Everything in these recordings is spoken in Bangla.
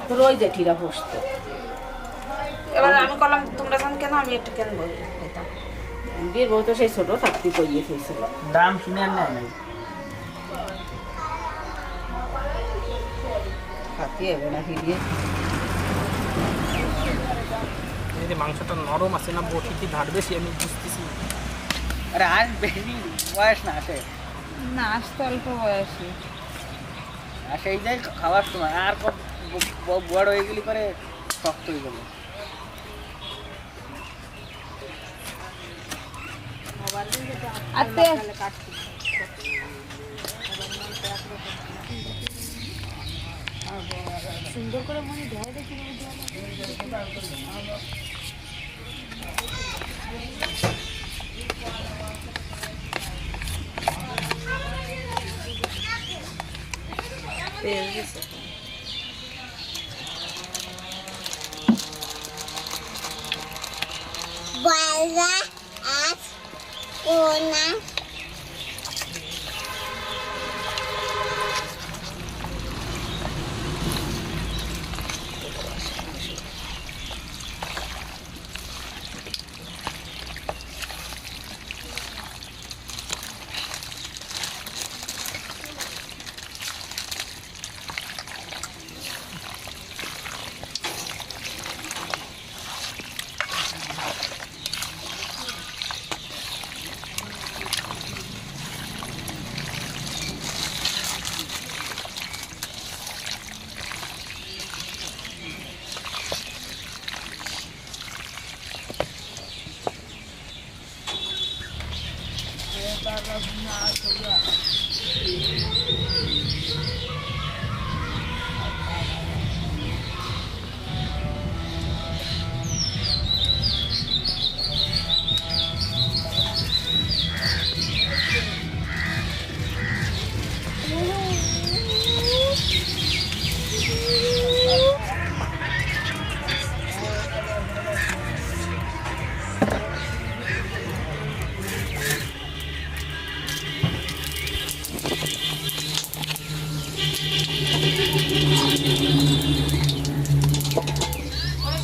তোর ওই জেঠিরা বসতো। এবার আমি বললাম তোমরা জান কেন, আমি একটা কেন বলি বিয়ের বউ তো সেই ছোট থাকতে কইয়ে ফেলছিল। দাম শুনে আর নেয় নাই। খাতে হবে না ফিরিয়ে। এই মাংসটা নরম আছে না বটি ধার বেশি আমি বুঝতেছি। আরে আজ বেশি বয়স না আসে, না আসতে অল্প বয়সী আসে এই যে খাওয়ার সময় আর বড় হয়ে গেলি করে শক্ত হয়ে গেল। সুন্দর করে মনে দেয় দেখি Bola as una.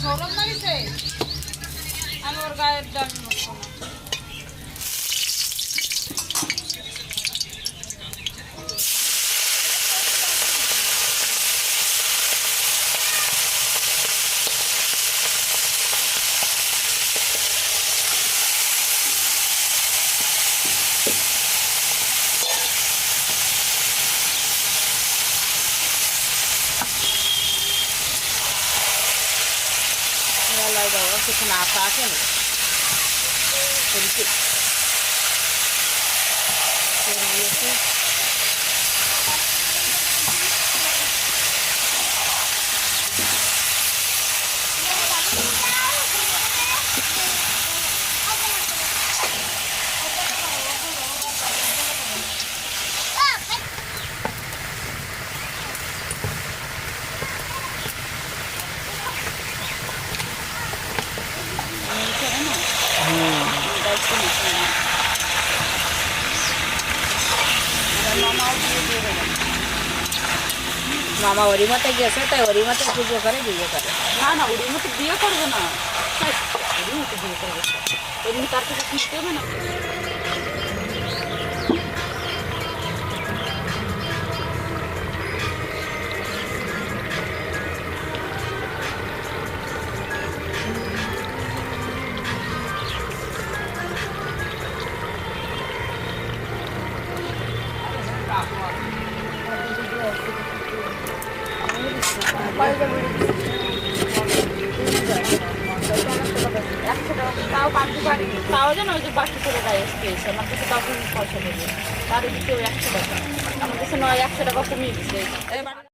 সৌরভ লাগিছে আমি ওর গায়ের ডান সেখানে আশা আছে না মামা ওরি মতে গেছে তাই ওরি মতে পুজো করে বিয়ে করে। না না ওর মতো বিয়ে করবে না, ওর মতো বিয়ে করবে ওর তার থেকে শিখতে হবে না। তাও যেন ওই যে বাকি করে দেয় এসে আমার কাছে তখন পয়সা দেবে, তার কেউ 100 টাকা আমার কাছে নয় 100 টাকা কমিয়ে দিচ্ছে।